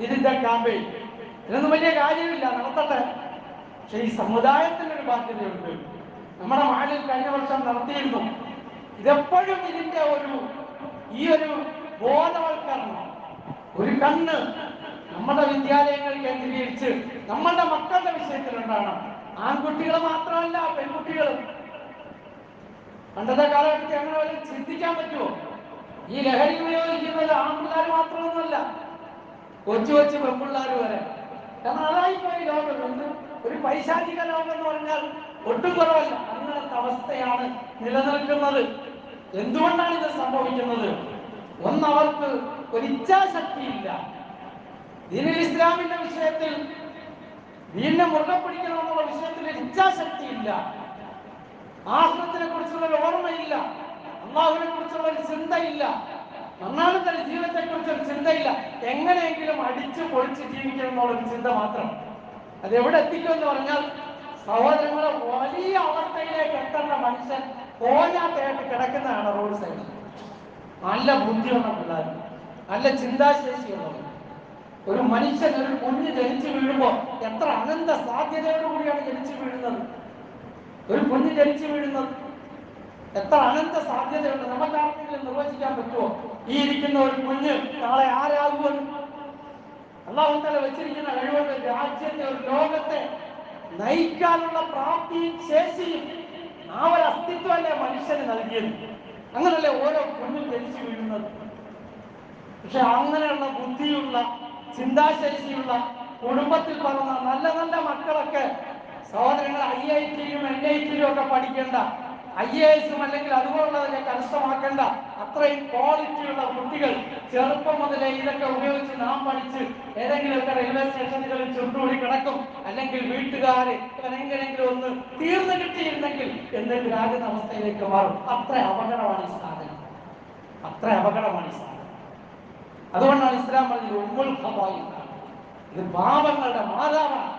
ഇതിന്റെ ക്യാമ്പയിൻ. ഇതൊന്നും വലിയ കാര്യമില്ല, നടത്തട്ടെ. പക്ഷെ ഈ സമുദായത്തിനൊരു ബാധ്യതയുണ്ട്. നമ്മുടെ നാട്ടിൽ കഴിഞ്ഞ വർഷം നടത്തിയിരുന്നു. ഇതെപ്പോഴും ഇതിന്റെ ഈ ഒരു ബോധവൽക്കരണം, ഒരു കണ്ണ് നമ്മുടെ വിദ്യാലയങ്ങൾ കേന്ദ്രീകരിച്ച് നമ്മളുടെ മക്കളുടെ വിഷയത്തിലുണ്ടാകണം. ആൺകുട്ടികൾ മാത്രമല്ല, പെൺകുട്ടികളും. പണ്ടത്തെ കാലഘട്ടത്തിൽ അങ്ങനെ വല്ല ചിന്തിക്കാൻ പറ്റുമോ? ഈ ലഹരി ഉപയോഗിക്കുന്നത് ആൺപിള്ളേർ മാത്രമൊന്നുമല്ല, കൊച്ചു പെൺപിള്ളേർ വരെ. കാരണം അതായിപ്പോയി ലോകം. ഒരു പൈശാചിക ലോകം എന്ന് പറഞ്ഞാൽ ഒട്ടും കുറവല്ല. അങ്ങനത്തെ അവസ്ഥയാണ് നിലനിൽക്കുന്നത്. എന്തുകൊണ്ടാണ് ഇത് സംഭവിക്കുന്നത്? അവർക്ക് ഒരു ഇച്ഛാശക്തിയില്ല. ദീനുൽ ഇസ്ലാമിന്റെ വിഷയത്തിൽ, ദീനിനെ മുറുകെ പിടിക്കണമെന്നുള്ള വിഷയത്തിൽ ഇച്ഛാശക്തിയില്ല. ആഖിറത്തിനെ കുറിച്ചുള്ള ഒരു ഓർമ്മയില്ല, അല്ലാഹുവിനെ കുറിച്ചുള്ള ഒരു ചിന്തയില്ല, നന്നാമത്തെ ജീവിതത്തെ കുറിച്ചൊരു ചിന്തയില്ല. എങ്ങനെയെങ്കിലും അടിച്ചു പൊളിച്ച് ജീവിക്കണം എന്നുള്ളൊരു ചിന്ത മാത്രം. അതെവിടെ എത്തിക്കുമെന്ന് പറഞ്ഞാൽ, സഹോദരങ്ങളെ, വലിയ അവസ്ഥയിലേക്ക് എത്തേണ്ട മനുഷ്യൻ പോരാട്ടയായിട്ട് കിടക്കുന്നതാണ് റോഡ് സൈഡിൽ. നല്ല ബുദ്ധിയുള്ള പിള്ളേർ, നല്ല ചിന്താശേഷിയുള്ളവർ. ഒരു മനുഷ്യൻ, ഒരു കുഞ്ഞ് ജനിച്ചു വീഴുമ്പോൾ എത്ര അനന്ത സാധ്യതയോടുകൂടിയാണ് ജനിച്ചു വീഴുന്നത്. ഒരു കുഞ്ഞ് ജനിച്ചു വീഴുന്നത് എത്ര അനന്ത സാധ്യതയുണ്ട്. നമുക്ക് ആർക്കെങ്കിലും നിർവചിക്കാൻ പറ്റുമോ ഈ ഇരിക്കുന്ന ഒരു കുഞ്ഞ് നാളെ ആരാകുമെന്ന്? അല്ലാഹു തആല വെച്ചിരിക്കുന്ന കഴിവുകൊണ്ട് രാജ്യത്തെ, ഒരു ലോകത്തെ നയിക്കാനുള്ള പ്രാപ്തിയും ശേഷിയും ആ ഒരു അസ്തിത്വമല്ലേ മനുഷ്യന് നൽകിയത്. അങ്ങനല്ലേ ഓരോ കുഞ്ഞും ജനിച്ചു വീഴുന്നത്. പക്ഷെ അങ്ങനെയുള്ള ബുദ്ധിയുള്ള ചിന്താശേഷിയുള്ള കുടുംബത്തിൽ പറഞ്ഞ നല്ല നല്ല മക്കളൊക്കെ സഹോദരങ്ങൾ IIT-യിലും NIT-യിലും ഒക്കെ പഠിക്കേണ്ട, IAS-ഉം അല്ലെങ്കിൽ അതുപോലുള്ളതൊക്കെ കരസ്ഥമാക്കേണ്ട അത്രയും ക്വാളിറ്റിയുള്ള കുട്ടികൾ ചെറുപ്പം മുതലേ ഇതൊക്കെ ഉപയോഗിച്ച് നാം പഠിച്ച് ഏതെങ്കിലുമൊക്കെ റെയിൽവേ സ്റ്റേഷനുകളിൽ ചുരുട്ടുകൂടി കിടക്കും, അല്ലെങ്കിൽ വീട്ടുകാരെ എങ്ങനെയെങ്കിലും ഒന്ന് തീർന്നു കിട്ടിയിരുന്നെങ്കിൽ എന്നിട്ട് ആകുന്ന അവസ്ഥയിലേക്ക് മാറും. അത്ര അപകടമാണ് ഈ സാധനം, അത്ര അപകടമാണ് ഈ സാധനം. അതുകൊണ്ടാണ് ഇസ്ലാം പറഞ്ഞത് ഉമ്മുൽ ഖബായിസ്, ഇത് പാപങ്ങളുടെ മാതാവാണ്.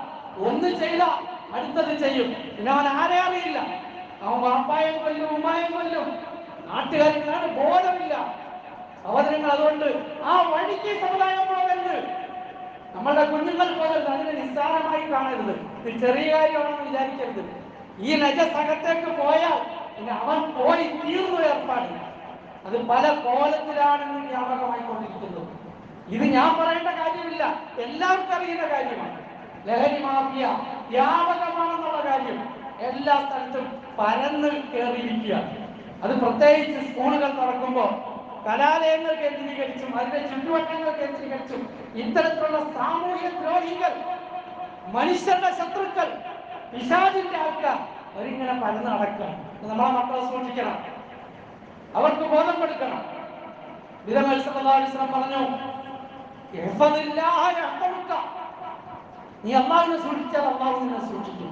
ഒന്ന് ചെയ്ത അടുത്തത് ചെയ്യും. പിന്നെ അവൻ ആരെ അറിയില്ല, അവൻ വാപ്പായം കൊല്ലും ഉമ്മായം കൊല്ലും, നാട്ടുകാർക്കാണ് ബോധമില്ല. സഹോദരങ്ങൾ, അതുകൊണ്ട് ആ വഴിക്ക് സമുദായം പോകരുത്, നമ്മളുടെ കുഞ്ഞുങ്ങൾ പോകരുത്. അതിനെ നിസ്സാരമായി കാണരുത്, ഇത് ചെറിയ കാര്യമാണെന്ന് വിചാരിക്കരുത്. ഈ നജസകത്തേക്ക് പോയാൽ പിന്നെ അവൻ പോയി തീർന്നു ഏർപ്പാട്. അത് പല കോലത്തിലാണെന്ന് വ്യാപകമായിക്കൊണ്ടിരിക്കുന്നു. ഇത് ഞാൻ പറയേണ്ട കാര്യമില്ല, എല്ലാവർക്കും അറിയുന്ന കാര്യമാണ്. ലഹരി മാഫിയ വ്യാപകമാണെന്നുള്ള കാര്യം എല്ലാ സ്ഥലത്തും പരന്ന് കയറിയിരിക്കുക. അത് പ്രത്യേകിച്ച് സ്കൂളുകൾ തുറക്കുമ്പോൾ കലാലയങ്ങൾ കേന്ദ്രീകരിച്ചും അതിന്റെ ചുറ്റുവട്ടങ്ങൾ കേന്ദ്രീകരിച്ചും ഇത്തരത്തിലുള്ള സാമൂഹ്യ ദ്രോഹികൾ, മനുഷ്യരുടെ ശത്രുക്കൾ, പിശാചിന്റെ ആൾക്കാർ അവരിങ്ങനെ പരന്ന് നടക്കണം. നമ്മളെ മക്കളെ സൂക്ഷിക്കണം, അവർക്ക് ബോധം കൊടുക്കണം. നബി സല്ലല്ലാഹു അലൈഹി വസല്ലം പറഞ്ഞു, നീ അല്ലാഹുവിനെ സൂക്ഷിച്ചാൽ അല്ലാഹു നിന്നെ സൂക്ഷിക്കും.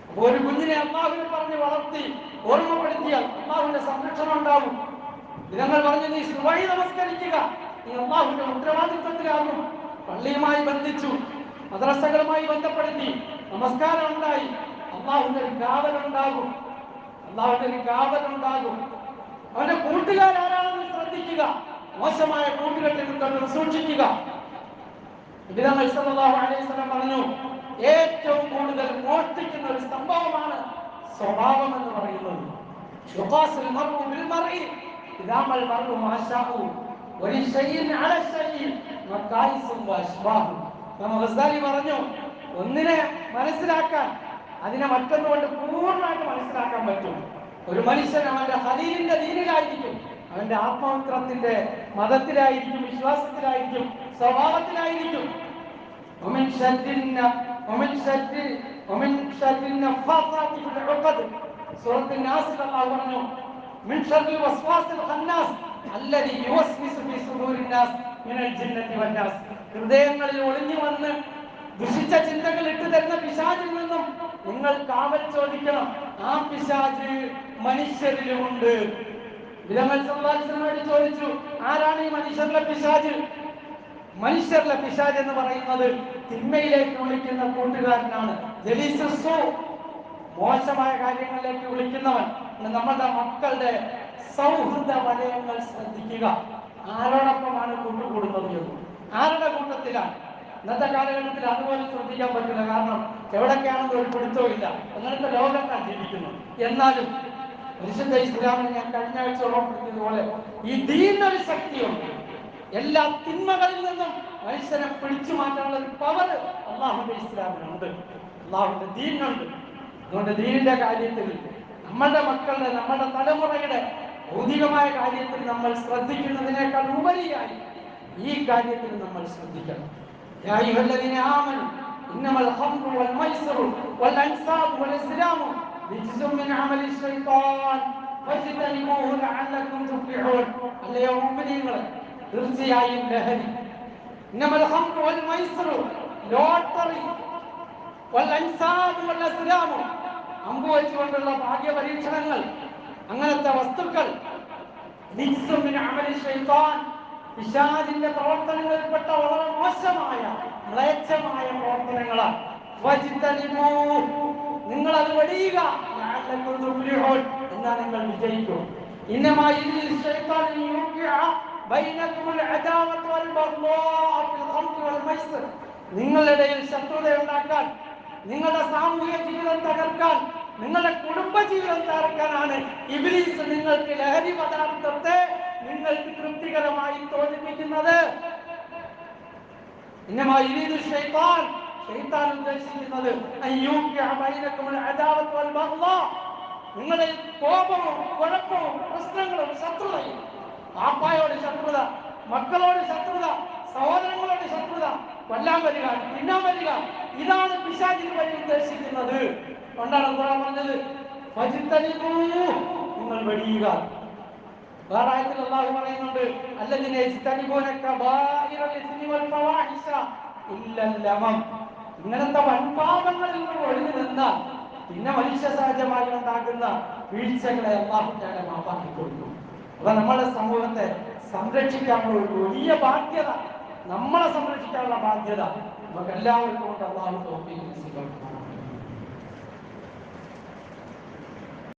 അപ്പോൾ ഒരു കുഞ്ഞിനെ അല്ലാഹുവിനെ പറഞ്ഞ് വളർത്തി ഓർമ്മപ്പെടുത്തിയാൽ അല്ലാഹുവിന്റെ സംരക്ഷണം ഉണ്ടാവും. ദിനങ്ങൾ പറഞ്ഞു, നീ സുബഹി നമസ്കരിക്കുക, നീ അല്ലാഹുവിന്റെ ഉത്തരവാദിത്വത്തിലാകും. പള്ളിയുമായി ബന്ധിച്ചു, മദ്രസകളുമായി ബന്ധപ്പെടുത്തി നമസ്കാരം ഉണ്ടായി, അല്ലാഹുവിന്റെ ഒരു കാവലുണ്ടാകും, അല്ലാഹുവിന്റെ ഒരു കാവലുണ്ടാകും. അവന്റെ കൂട്ടുകാരാരാണെന്ന് ശ്രദ്ധിക്കുക, മോശമായ കൂട്ടുകെട്ടിൽ നിന്ന് സൂക്ഷിക്കുക. നബി സല്ലല്ലാഹു അലൈഹി വസല്ലം പറഞ്ഞു, ഏറ്റവും കൂടുതൽ മോഷ്ടിക്കുന്ന ഒരു സംഭവമാണ് സ്വഭാവം എന്ന് പറയുന്നത്. യുഖാസുൽ മർഉ ബിൽ മർഇ ഇദാ മൽ മർഉ മാ ശാഉ വലിശൈഇൻ അല ശൈഇ മഖായിസുൻ വഅശ്ബാഹു. ഗസാലി പറഞ്ഞു, ഒന്നിനെ മനസ്സിലാക്കാൻ അതിനെ മറ്റൊന്നുകൊണ്ട് പൂർണ്ണമായിട്ട് മനസ്സിലാക്കാൻ പറ്റും. ഒരു മനുഷ്യൻ അവന്റെ ഖലീലിന്റെ ദീനിലായിരിക്കും, അവന്റെ ആത്മമിത്രത്തിന്റെ മതത്തിലായിരിക്കും, വിശ്വാസത്തിലായിരിക്കും, സ്വഭാവത്തിലായിരിക്കും. സൂറത്തുൽ നാസിൽ അല്ലാഹു പറഞ്ഞു, മിൻ ശർരിൽ വസ്വാസിൽ ഖന്നാസ് അല്ലദീ യുവസ്വിസു ഫീ സുദൂരിൻ നാസ് മിനൽ ജിന്നത്തി വന്നാസ്. ഹൃദയങ്ങളിൽ ഒളിഞ്ഞു വന്ന് ദുഷിച്ച ചിന്തകൾ ഇട്ടു തരുന്ന പിശാചിൽ നിന്നും നിങ്ങൾ കാവൽ ചോദിക്കണം. ആ പിശാച് മനുഷ്യരിലുമുണ്ട്. ചോദിച്ചു, ആരാണ് ഈ മനുഷ്യരിലെ പിശാച്? മനുഷ്യരിലെ പിശാച് എന്ന് പറയുന്നത് തിന്മയിലേക്ക് വിളിക്കുന്ന കൂട്ടുകാരനാണ്. മോശമായ കാര്യങ്ങളിലേക്ക് വിളിക്കുന്നവൻ. നമ്മളുടെ മക്കളുടെ സൗഹൃദ വലയങ്ങൾ ശ്രദ്ധിക്കുക, ആരോടൊപ്പമാണ് കൂട്ടുകൂടുന്നത് എന്ന്, ആരുടെ കൂട്ടത്തിലാണ്. ഇന്നത്തെ കാലഘട്ടത്തിൽ അതുപോലെ ശ്രദ്ധിക്കാൻ പറ്റില്ല, കാരണം എവിടൊക്കെയാണെന്ന് ഒരു പിടുത്തവും ഇല്ല, അങ്ങനത്തെ ലോകത്താണ് ജീവിക്കുന്നത്. എന്നാലും പരിശുദ്ധ ഇസ്ലാമിനെ ഞാൻ കഴിഞ്ഞ ആഴ്ച ഓർമ്മപ്പെടുത്തിയതുപോലെ ഈ ദീനൊരു ശക്തിയുണ്ട്. എല്ലാ തിന്മകളിൽ നിന്നും മനുഷ്യനെ പിടിച്ചു മാറ്റാനുള്ള ഒരു പവർ അല്ലാഹുവിന്റെ ഇസ്ലാമിനുണ്ട്, അല്ലാഹുവിന്റെ ദീനുണ്ട്. അതുകൊണ്ട് ദീനിന്റെ കാര്യത്തിൽ നമ്മളുടെ മക്കളുടെ, നമ്മുടെ തലമുറയുടെ ഭൗതികമായ കാര്യത്തിൽ നമ്മൾ ശ്രദ്ധിക്കുന്നതിനേക്കാൾ ഉപരിയായി ഈ കാര്യത്തിൽ നമ്മൾ ശ്രദ്ധിക്കണം. യാ അയ്യുഹല്ലദീന ആമനൂ ഇന്നമൽ ഖംറു വൽ മൈസിറു വൽ അൻസാബു വൽ അസ്ലാമു റിജ്സും മിൻ അമലി ശൈത്താൻ ഫജ്തനിബൂഹു ലഅല്ലകും തുഫ്ലിഹൂൻ. അല്ലയോ മുഅ്മിനീങ്ങളെ, തീർച്ചയായും ലഹരി, ഇന്നമൽ ഖംറു വൽ മൈസിറു, ലോട്ടറി, വൽ അൻസാബു വൽ അസ്ലാമു, അമ്പ് വെച്ചുകൊണ്ടുള്ള ഭാഗ്യ പരീക്ഷണങ്ങൾ, അങ്ങനത്തെ വസ്തുക്കൾ, റിജ്സും മിൻ അമലി ശൈത്താൻ, പിശാചിന്റെ പ്രവർത്തനങ്ങളിൽപ്പെട്ട വളരെ മോശമായ മ്ലേച്ഛമായ പ്രവർത്തനങ്ങളാണ്. നിങ്ങൾ അത് വെടിയുക, എന്നാ നിങ്ങൾ വിജയിക്കും. നിങ്ങളുടെ ഇടയിൽ ശത്രുത ഉണ്ടാക്കാൻ, നിങ്ങളുടെ സാമൂഹിക ജീവിതം തകർക്കാൻ, നിങ്ങളുടെ കുടുംബ ജീവിതം തകർക്കാനാണ് ഇബ്ലീസ് നിങ്ങൾക്ക് ലഹരി പദാർത്ഥത്തെ നിങ്ങൾക്ക് തൃപ്തികരമായി തോന്നിപ്പിക്കുന്നത്. ഉദ്ദേശിക്കുന്നത് നിങ്ങളുടെ കോപവും കുഴപ്പവും പ്രശ്നങ്ങളും ശത്രുതയും. പാപ്പായോട് ശത്രുത, മക്കളോട് ശത്രുത, സഹോദരങ്ങളോട് ശത്രുത, കൊല്ലാൻ വരിക, തിന്നാൻ വരിക, ഇതാണ് പിശാചിന് വഴി ഉദ്ദേശിക്കുന്നത്. കൊണ്ടാണ് ഖുർആൻ പറഞ്ഞത് നിങ്ങൾ വെടിയുക. വേറെ ആയത്തിൽ അല്ലാഹു പറയുന്നുണ്ട് അല്ലദീന യജ്തനിബൂന കബായിറൽ ഇസ്മി വൽ ഫവാഹിഷ ഇല്ലൽ ലമം. ഇങ്ങനത്തെ വൻപാപങ്ങളിൽ നിന്ന് ഒഴിഞ്ഞു നിന്നാൽ പിന്നെ മനുഷ്യ സഹജമായി ഉണ്ടാകുന്ന വീഴ്ചകളെ അല്ലാഹു തആല മാപ്പാക്കി കൊടുക്കും. അപ്പൊ നമ്മുടെ സമൂഹത്തെ സംരക്ഷിക്കാനുള്ള ഒരു വലിയ ബാധ്യത, നമ്മളെ സംരക്ഷിക്കാനുള്ള ബാധ്യത നമുക്ക് എല്ലാവർക്കും കൊണ്ട് അല്ലാഹു തൗഫീഖ് നൽകട്ടെ.